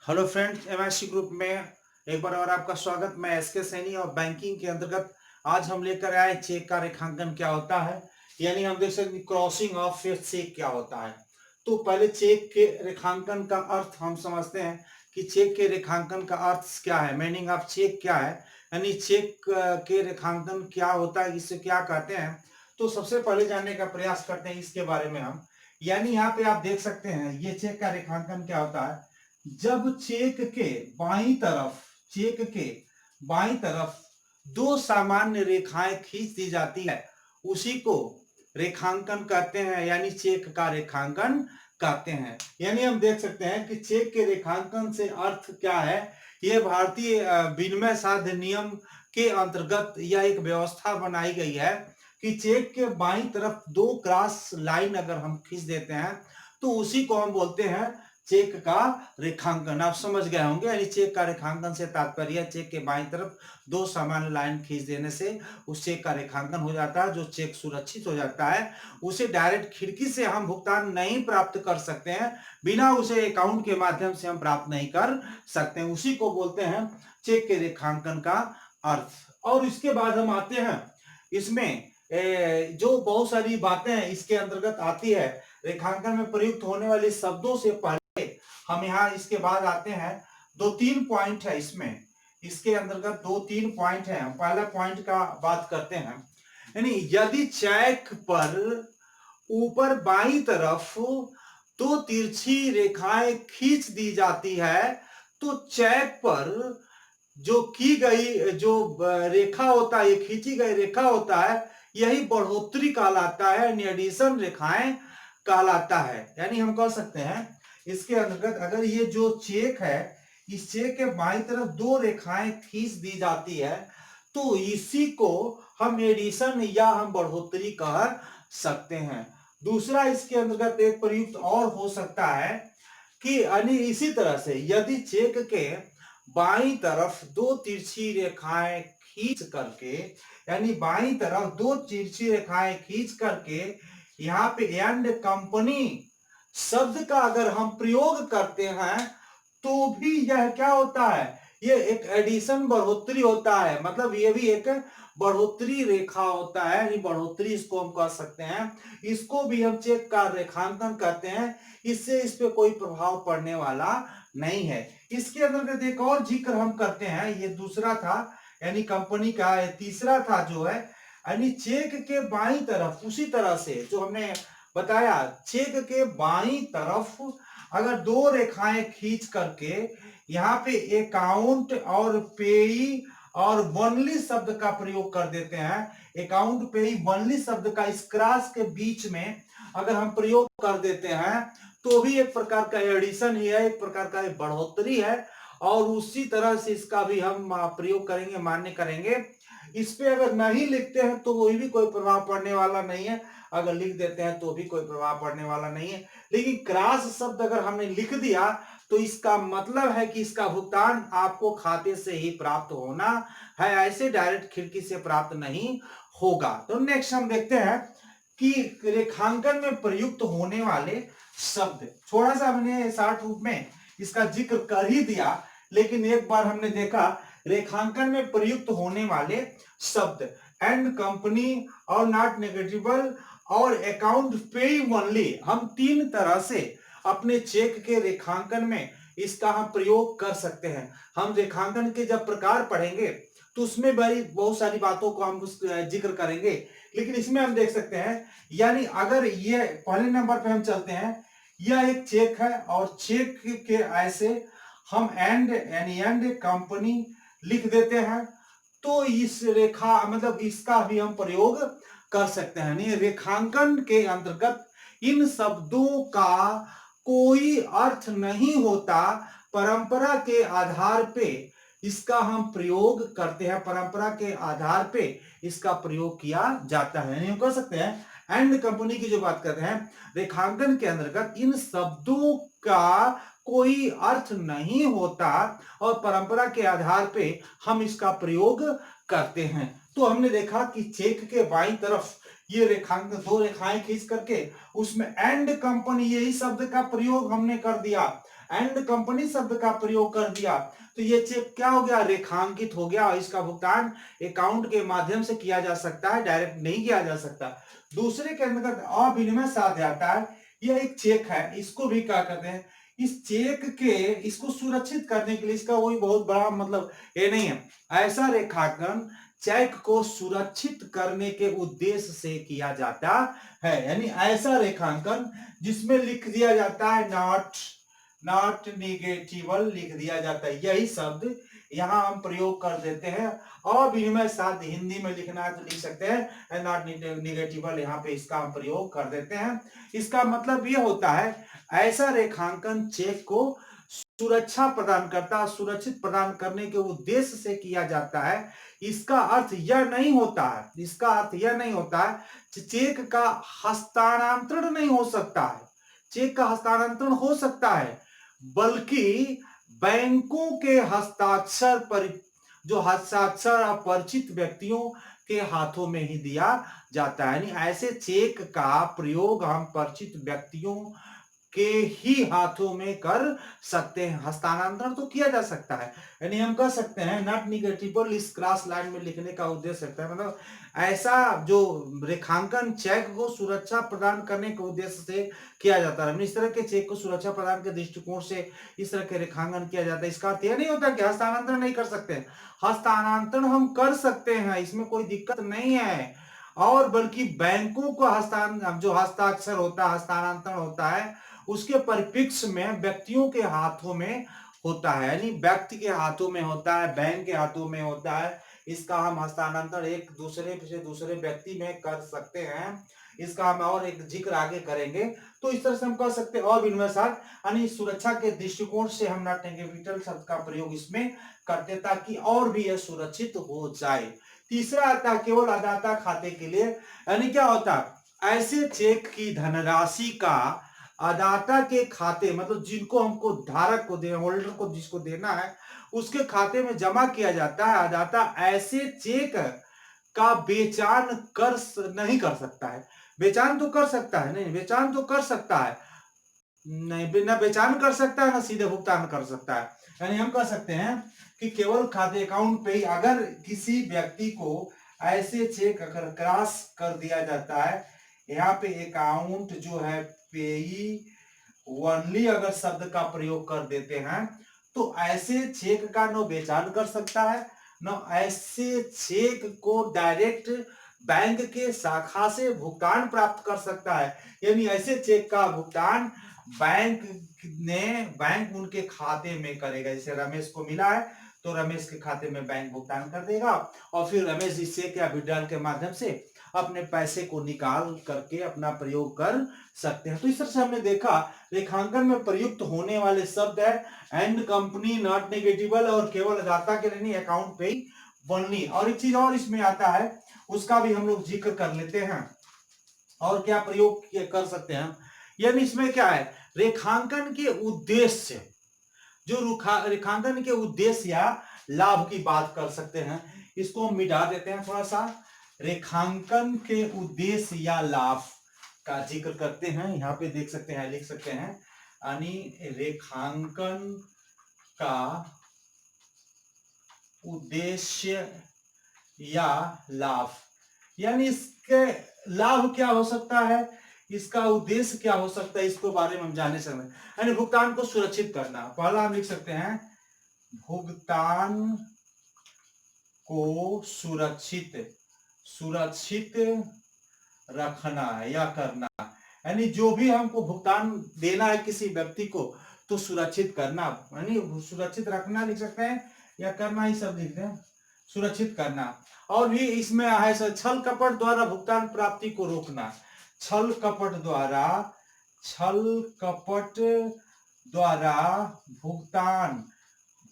Hello friends, MSc group में एक बार और आपका स्वागत। मैं एसके सैनी और बैंकिंग के अंतर्गत आज हम लेकर आए चेक का रेखांकन क्या होता है, यानी हम देख सकते हैं क्रॉसिंग ऑफ ए चेक क्या होता है। तो पहले चेक के रेखांकन का अर्थ हम समझते हैं कि चेक के रेखांकन का अर्थ क्या है, मीनिंग ऑफ चेक क्या है, यानी चेक के रेखांकन क्या होता है, इसे क्या कहते हैं। तो सबसे पहले जानने का प्रयास करते हैं इसके बारे में हम। यानी यहाँ पे आप देख सकते हैं ये चेक का रेखांकन क्या होता है। जब चेक के बाईं तरफ दो सामान्य रेखाएं खींच दी जाती है, उसी को रेखांकन कहते हैं, यानी चेक का रेखांकन कहते हैं। यानी हम देख सकते हैं कि चेक के रेखांकन से अर्थ क्या है। यह भारतीय विनिमय साध्य नियम के अंतर्गत यह एक व्यवस्था बनाई गई है कि चेक के बाईं तरफ दो क्रॉस लाइन अगर हम खींच देते हैं तो उसी को हम बोलते हैं चेक का रेखांकन। आप समझ गए होंगे, यानी चेक का रेखांकन से तात्पर्य चेक के बाईं तरफ दो सामान्य लाइन खींच देने से उस चेक का रेखांकन हो जाता है, जो चेक सुरक्षित हो जाता है। उसे डायरेक्ट खिड़की से हम भुगतान नहीं प्राप्त कर सकते हैं, बिना उसे अकाउंट के माध्यम से हम प्राप्त नहीं कर सकते हैं। उसी को बोलते हैं चेक के रेखांकन का अर्थ। और इसके बाद हम आते हैं इसमें जो बहुत सारी बातें इसके अंतर्गत आती है। रेखांकन में प्रयुक्त होने वाले शब्दों से पहले हम यहाँ इसके बाद आते हैं, दो तीन पॉइंट है इसमें, इसके अंतर्गत दो तीन पॉइंट है। हम पहला पॉइंट का बात करते हैं, यानी यदि चेक पर ऊपर बाईं तरफ दो तिरछी रेखाएं खींच दी जाती है तो चेक पर जो की गई जो रेखा होता है, ये खींची गई रेखा होता है, यही बढ़ोतरी कहलाता है, यानी एडिशन रेखाएं कहलाता है। यानी हम कह सकते हैं इसके अंतर्गत अगर ये जो चेक है, इस चेक के बाईं तरफ दो रेखाएं खींच दी जाती है तो इसी को हम एडिशन या हम बढ़ोतरी कह सकते हैं। दूसरा इसके अंतर्गत एक प्रयुक्त और हो सकता है कि यानी इसी तरह से यदि चेक के बाईं तरफ दो तिरछी रेखाएं खींच करके, यानी बाईं तरफ दो तिरछी रेखाएं खींच करके यहाँ पे एंड कंपनी शब्द का अगर हम प्रयोग करते हैं तो भी यह क्या होता है, ये एक एडिशन बढ़ोतरी होता है। मतलब ये भी एक बढ़ोतरी रेखा होता है, यानी बढ़ोतरी इसको हम कह सकते हैं। इसको भी हम चेक का रेखांकन कहते हैं। इससे इस पे कोई प्रभाव पड़ने वाला नहीं है। इसके अंतर्गत एक और जिक्र हम करते हैं, ये दूसरा था यानी कंपनी का। तीसरा था जो है यानी चेक के बाईं तरफ, उसी तरह से जो हमने बताया, चेक के बाईं तरफ अगर दो रेखाएं खींच करके यहाँ पे अकाउंट और पेई और वनली शब्द का प्रयोग कर देते हैं, अकाउंट पेई वनली शब्द का इस क्रॉस के बीच में अगर हम प्रयोग कर देते हैं तो भी एक प्रकार का एडिशन ही है, एक प्रकार का बढ़ोतरी है। और उसी तरह से इसका भी हम प्रयोग करेंगे, मान्य करेंगे। इस पे अगर नहीं लिखते हैं तो वही भी कोई प्रभाव पड़ने वाला नहीं है, अगर लिख देते हैं तो भी कोई प्रभाव पड़ने वाला नहीं है। लेकिन क्रॉस शब्द अगर हमने लिख दिया तो इसका मतलब है कि इसका भुगतान आपको खाते से ही प्राप्त होना है, ऐसे डायरेक्ट खिड़की से प्राप्त नहीं होगा। तो नेक्स्ट हम देखते हैं कि रेखांकन में प्रयुक्त होने वाले शब्द, थोड़ा सा हमने शॉर्ट रूप में इसका जिक्र कर ही दिया, लेकिन एक बार हमने देखा रेखांकन में प्रयुक्त होने वाले शब्द एंड कंपनी और नॉट नेगेटिबल और अकाउंट पे ओनली, हम तीन तरह से अपने चेक के रेखांकन में इसका हम प्रयोग कर सकते हैं। हम रेखांकन के जब प्रकार पढ़ेंगे तो उसमें बड़ी बहुत सारी बातों को हम जिक्र करेंगे, लेकिन इसमें हम देख सकते हैं, यानी अगर ये पहले नंबर पे हम चलते हैं, यह एक चेक है और चेक के ऐसे हम एंड यानी एंड कंपनी लिख देते हैं तो इस रेखा मतलब इसका भी हम प्रयोग कर सकते हैं। यानी रेखांकन के अंतर्गत इन शब्दों का कोई अर्थ नहीं होता, परंपरा के आधार पे इसका हम प्रयोग करते हैं, परंपरा के आधार पे इसका प्रयोग किया जाता है। यानी हम कह सकते हैं एंड कंपनी की जो बात करते हैं, रेखांकन के अंतर्गत इन शब्दों का कोई अर्थ नहीं होता और परंपरा के आधार पे हम इसका प्रयोग करते हैं। तो हमने देखा कि चेक के बाईं तरफ ये रेखांकन दो रेखाएं खींच करके उसमें एंड कंपनी यही शब्द का प्रयोग हमने कर दिया। एंड कंपनी शब्द का प्रयोग कर दिया तो ये चेक क्या हो गया, रेखांकित हो गया। इसका भुगतान अकाउंट के माध्यम से किया जा सकता है, डायरेक्ट नहीं किया जा सकता। दूसरे के अंतर्गत अविनिमय साध्य आता है। यह एक चेक है, इसको भी क्या कहते हैं, इस चेक के इसको सुरक्षित करने के लिए इसका कोई बहुत बड़ा मतलब ये नहीं है। ऐसा रेखांकन चेक को सुरक्षित करने के उद्देश्य से किया जाता है। यानी ऐसा रेखांकन जिसमें लिख दिया जाता है नॉट निगेटिबल लिख दिया जाता है। यही शब्द यहाँ हम प्रयोग कर देते हैं। अविनिमय साध्य हिंदी में लिखना है तो लिख सकते हैं नॉट निगेटिबल, यहाँ पे इसका हम प्रयोग कर देते हैं। इसका मतलब ये होता है ऐसा रेखांकन चेक को सुरक्षा प्रदान करता है, सुरक्षित प्रदान करने के उद्देश्य से किया जाता है। इसका अर्थ यह नहीं होता है, इसका अर्थ यह नहीं होता है चेक का हस्तांतरण नहीं हो सकता है। चेक का हस्तांतरण हो सकता है, बल्कि बैंकों के हस्ताक्षर पर जो हस्ताक्षर अपरिचित व्यक्तियों के हाथों में ही दिया जाता है। यानी ऐसे चेक का प्रयोग हम परिचित व्यक्तियों के ही हाथों में कर सकते हैं। हस्तांतरण तो किया जा सकता है, यानी हम कह सकते हैं नॉट निगेटिबल इस क्रॉस लाइन में लिखने का उद्देश्य रहता है, मतलब ऐसा जो रेखांकन चेक को सुरक्षा प्रदान करने के उद्देश्य से किया जाता है। इस तरह के चेक को सुरक्षा प्रदान के दृष्टिकोण से इस तरह के रेखांकन किया जाता है। इसका अर्थ यह नहीं होता कि हस्तांतरण नहीं कर सकते, हस्तांतरण हम कर सकते हैं, इसमें कोई दिक्कत नहीं है। और बल्कि बैंकों को जो हस्ताक्षर होता है, हस्तांतरण होता है, उसके परिप्रेक्ष्य में व्यक्तियों के हाथों में होता है। यानी व्यक्ति के हाथों में होता है, बैंक के हाथों में होता है। इसका हम हस्तांतरण एक दूसरे से दूसरे व्यक्ति में कर सकते हैं। इसका हम और एक जिक्र आगे करेंगे। तो इस तरह से हम कह सकते हैं अविनिमय साध्य, यानी सुरक्षा के दृष्टिकोण से हम नॉट निगेटिबल शब्द का प्रयोग इसमें करते ताकि और भी यह सुरक्षित हो जाए। तीसरा आता है केवल अदाता खाते के लिए। यानी क्या होता है, ऐसे चेक की धनराशि का अदाता के खाते, मतलब जिनको हमको धारक को देना, होल्डर को जिसको देना है, उसके खाते में जमा किया जाता है। अदाता ऐसे चेक का बेचान नहीं कर सकता है। बेचान तो कर सकता है, नहीं बेचान तो कर सकता है, नहीं ना बेचान कर सकता है ना सीधे भुगतान कर सकता है। यानी हम कह सकते हैं कि केवल खाते अकाउंट पे ही अगर किसी व्यक्ति को ऐसे चेक अगर क्रॉस कर दिया जाता है, यहाँ पे अकाउंट जो है पेई ओनली अगर शब्द का प्रयोग कर देते हैं तो ऐसे चेक का न बेचान कर सकता है, न ऐसे चेक को डायरेक्ट बैंक के शाखा से भुगतान प्राप्त कर सकता है। यानी ऐसे चेक का भुगतान बैंक उनके खाते में करेगा। जैसे रमेश को मिला है तो रमेश के खाते में बैंक भुगतान कर देगा और फिर रमेश इस चेक या विड्रॉल के माध्यम से अपने पैसे को निकाल करके अपना प्रयोग कर सकते हैं। तो इस तरह से हमने देखा रेखांकन में प्रयुक्त होने वाले शब्द है एंड कंपनी, नॉट नेगेटिबल और केवल अदाता के लिए नहीं, अकाउंट पे ओनली। और एक चीज और इसमें आता है उसका भी हम लोग जिक्र कर लेते हैं और क्या प्रयोग कर सकते हैं। यानी इसमें क्या है, रेखांकन के उद्देश्य, जो रेखांकन के उद्देश्य या लाभ की बात कर सकते हैं। इसको हम मिटा देते हैं थोड़ा सा। रेखांकन के उद्देश्य या लाभ का जिक्र करते हैं। यहाँ पे देख सकते हैं, लिख सकते हैं, यानी रेखांकन का उद्देश्य या लाभ, यानी इसके लाभ क्या हो सकता है, इसका उद्देश्य क्या हो सकता है, इसको बारे में हम जानने सकते हैं। यानी भुगतान को सुरक्षित करना। पहला हम लिख सकते हैं भुगतान को सुरक्षित रखना या करना। यानी जो भी हमको भुगतान देना है किसी व्यक्ति को तो सुरक्षित करना, यानी सुरक्षित रखना लिख सकते हैं या करना ही सब लिखते हैं, सुरक्षित करना। और भी इसमें है छल कपट द्वारा भुगतान प्राप्ति को रोकना। छल कपट द्वारा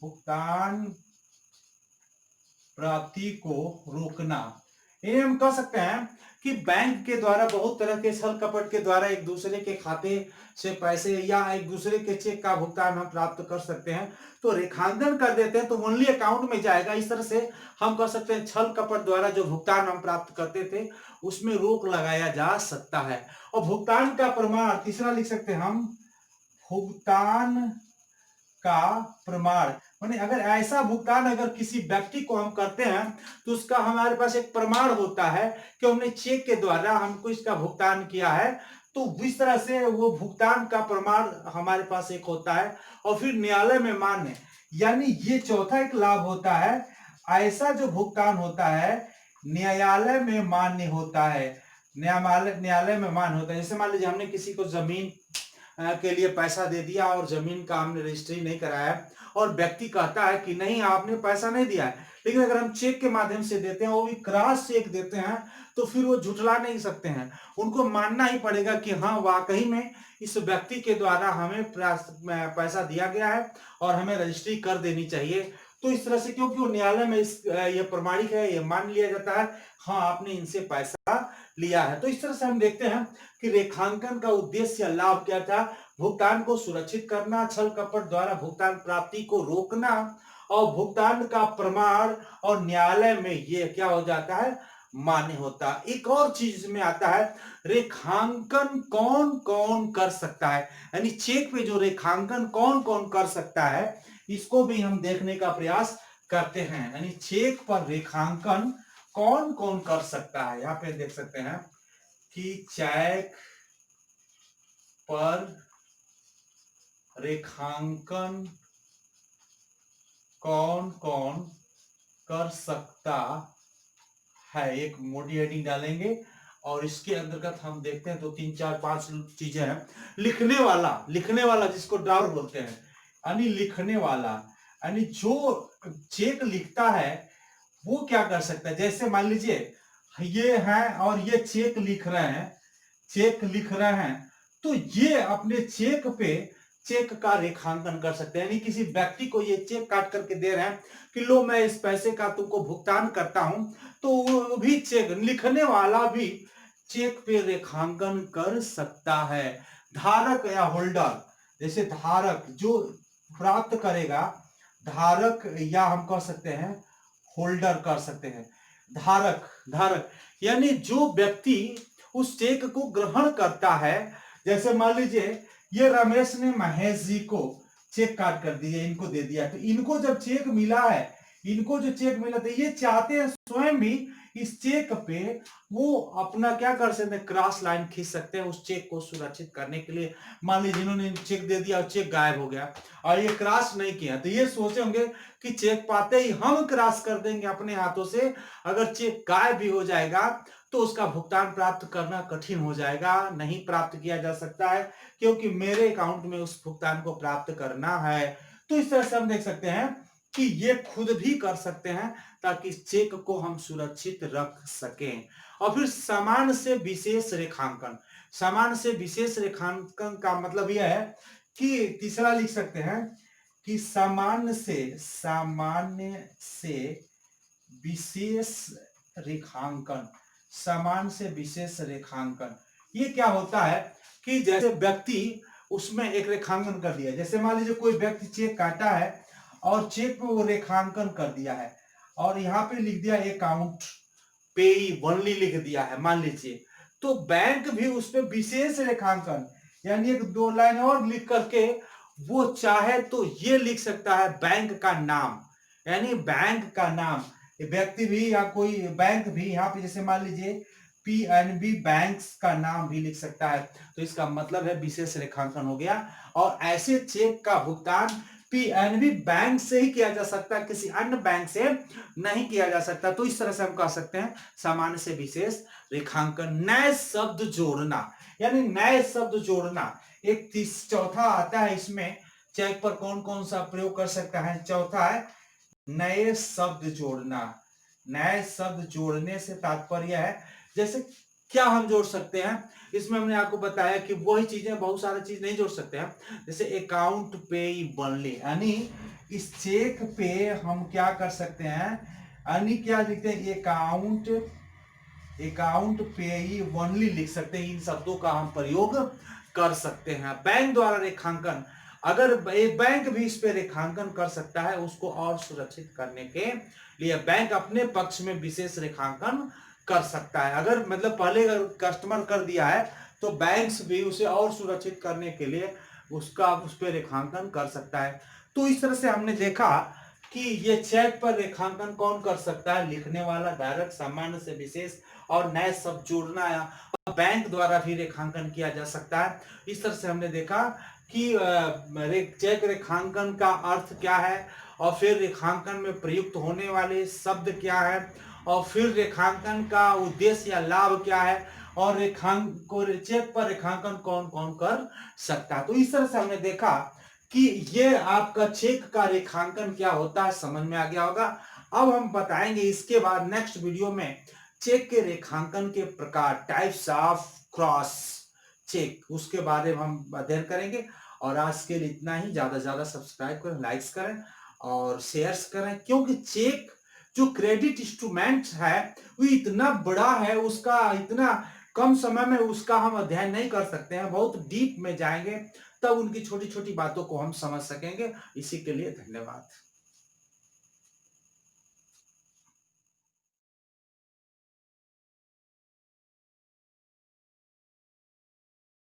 भुगतान प्राप्ति को रोकना। ये हम कह सकते हैं कि बैंक के द्वारा बहुत तरह के छल कपट के द्वारा एक दूसरे के खाते से पैसे या एक दूसरे के चेक का भुगतान हम प्राप्त कर सकते हैं। तो रेखांकन कर देते हैं तो ओनली अकाउंट में जाएगा। इस तरह से हम कह सकते हैं छल कपट द्वारा जो भुगतान हम प्राप्त करते थे उसमें रोक लगाया जा सकता है। और भुगतान का प्रमाण तीसरा लिख सकते हैं हम, भुगतान का प्रमाण, माने अगर ऐसा भुगतान अगर किसी व्यक्ति को हम करते हैं तो उसका हमारे पास एक प्रमाण होता है कि हमने चेक के द्वारा हमको इसका भुगतान किया है। तो इस तरह से वो भुगतान का प्रमाण हमारे पास एक होता है। और फिर न्यायालय में मान्य, यानी ये चौथा एक लाभ होता है, ऐसा जो भुगतान होता है न्यायालय में मान्य होता है। न्यायालय में मान्य होता है। जैसे मान लीजिए हमने किसी को जमीन के लिए पैसा दे दिया और जमीन का हमने रजिस्ट्री नहीं कराया और व्यक्ति कहता है कि नहीं आपने पैसा नहीं दिया है, लेकिन अगर हम चेक के माध्यम से देते हैं, वो भी क्रॉस चेक देते हैं, तो फिर वो झुठला नहीं सकते हैं। उनको मानना ही पड़ेगा कि हाँ वाकई में इस व्यक्ति के द्वारा हमें पैसा दिया गया है और हमें रजिस्ट्री कर देनी चाहिए। तो इस तरह से क्योंकि वो न्यायालय में ये प्रमाणिक है, ये मान लिया जाता है हाँ आपने इनसे पैसा लिया है। तो इस तरह से हम देखते हैं कि रेखांकन का उद्देश्य या लाभ क्या था, भुगतान को सुरक्षित करना, छल कपट द्वारा भुगतान प्राप्ति को रोकना और भुगतान का प्रमाण, और न्यायालय में ये क्या हो जाता है, मान्य होता है। एक और चीज में आता है, रेखांकन कौन कौन कर सकता है, यानी चेक पे जो रेखांकन कौन कौन कर सकता है, इसको भी हम देखने का प्रयास करते हैं। यानी चेक पर रेखांकन कौन कौन कर सकता है। यहाँ पे देख सकते हैं कि चेक पर रेखांकन कौन कौन कर सकता है, एक मोटी हेडिंग डालेंगे और इसके अंतर्गत हम देखते हैं तो 3 4 5 चीजें हैं। लिखने वाला जिसको ड्राफ्ट बोलते हैं, यानी लिखने वाला, यानी जो चेक लिखता है वो क्या कर सकता है। जैसे मान लीजिए ये है और ये चेक लिख रहे हैं, तो ये अपने चेक पे चेक का रेखांकन कर सकते हैं। यानी किसी व्यक्ति को ये चेक काट करके दे रहे हैं कि लो मैं इस पैसे का तुमको भुगतान करता हूं, तो वो भी चेक लिखने वाला भी चेक पे रेखांकन कर सकता है। धारक या होल्डर, जैसे धारक जो प्राप्त करेगा, धारक या हम कह सकते हैं होल्डर कर सकते हैं। धारक यानी जो व्यक्ति उस चेक को ग्रहण करता है, जैसे मान लीजिए ये रमेश ने महेश जी को चेक काट कर दिया, इनको दे दिया, तो इनको जब चेक मिला है, इनको जो चेक मिला था, ये चाहते हैं स्वयं भी इस चेक पे वो अपना क्या कर सकते हैं, क्रॉस लाइन खींच सकते हैं उस चेक को सुरक्षित करने के लिए। मान लीजिए इन्होंने चेक दे दिया और चेक गायब हो गया और ये क्रॉस नहीं किया, तो ये सोचे होंगे कि चेक पाते ही हम क्रॉस कर देंगे अपने हाथों से, अगर चेक गायब भी हो जाएगा तो उसका भुगतान प्राप्त करना कठिन हो जाएगा, नहीं प्राप्त किया जा सकता है क्योंकि मेरे अकाउंट में उस भुगतान को प्राप्त करना है। तो इस तरह से हम देख सकते हैं कि ये खुद भी कर सकते हैं ताकि चेक को हम सुरक्षित रख सकें। और फिर समान से विशेष रेखांकन का मतलब यह है कि तीसरा लिख सकते हैं कि सामान्य से विशेष रेखांकन, ये क्या होता है कि जैसे व्यक्ति उसमें एक रेखांकन कर दिया, जैसे मान लीजिए कोई व्यक्ति चेक काटा है और चेक पे वो रेखांकन कर दिया है और यहाँ पे लिख दिया अकाउंट पेई ओनली लिख दिया है मान लीजिए, तो बैंक भी उस पे विशेष रेखांकन यानी 1 2 लाइन और लिख करके वो चाहे तो ये लिख सकता है बैंक का नाम, यानी बैंक का नाम, व्यक्ति भी या कोई बैंक भी यहाँ पे जैसे मान लीजिए पीएनबी बैंक का नाम भी लिख सकता है। तो इसका मतलब है विशेष रेखांकन हो गया। और ऐसे चेक का भुगतान पीएनबी बैंक से ही किया जा सकता है, किसी अन्य बैंक से नहीं किया जा सकता। तो इस तरह से हम कह सकते हैं सामान्य से विशेष रेखांकन। नए शब्द जोड़ना, यानी नए शब्द जोड़ना एक चौथा आता है इसमें, चेक पर कौन कौन सा प्रयोग कर सकता है। चौथा है नए शब्द जोड़ना। नए शब्द जोड़ने से तात्पर्य है जैसे क्या हम जोड़ सकते हैं, इसमें हमने आपको बताया कि वही चीजें बहुत सारी चीज नहीं जोड़ सकते हैं, जैसे अकाउंट पेई ओनली, यानी इस चेक पे हम क्या कर सकते हैं, यानी क्या लिखते हैं अकाउंट पेई ओनली लिख सकते हैं। इन शब्दों का हम प्रयोग कर सकते हैं। बैंक द्वारा रेखांकन, अगर बैंक भी इस पे रेखांकन कर सकता है, उसको और सुरक्षित करने के लिए बैंक अपने पक्ष में विशेष रेखांकन कर सकता है। अगर मतलब पहले अगर कस्टमर कर दिया है तो बैंक्स भी उसे और सुरक्षित करने के लिए उसका उस पर रेखांकन कर सकता है। तो इस तरह से हमने देखा कि ये चेक पर रेखांकन कौन कर सकता है, लिखने वाला, धारक, सामान्य से विशेष और नए शब्द जोड़ना या बैंक द्वारा भी रेखांकन किया जा सकता है। इस तरह से हमने देखा कि चेक रेखांकन का अर्थ क्या है, और फिर रेखांकन में प्रयुक्त होने वाले शब्द क्या है, और फिर रेखांकन का उद्देश्य या लाभ क्या है, और चेक पर रेखांकन कौन कौन कर सकता है। तो इस तरह से हमने देखा कि ये आपका चेक का रेखांकन क्या होता है, समझ में आ गया होगा। अब हम बताएंगे इसके बाद नेक्स्ट वीडियो में चेक के रेखांकन के प्रकार, टाइप्स ऑफ क्रॉस चेक, उसके बारे में हम अध्ययन करेंगे। और आज के लिए इतना ही। ज्यादा से ज्यादा सब्सक्राइब करें, लाइक्स करें और शेयर्स करें, क्योंकि चेक जो क्रेडिट इंस्ट्रूमेंट है वो इतना बड़ा है, उसका इतना कम समय में उसका हम अध्ययन नहीं कर सकते हैं, बहुत डीप में जाएंगे तब उनकी छोटी छोटी बातों को हम समझ सकेंगे। इसी के लिए धन्यवाद।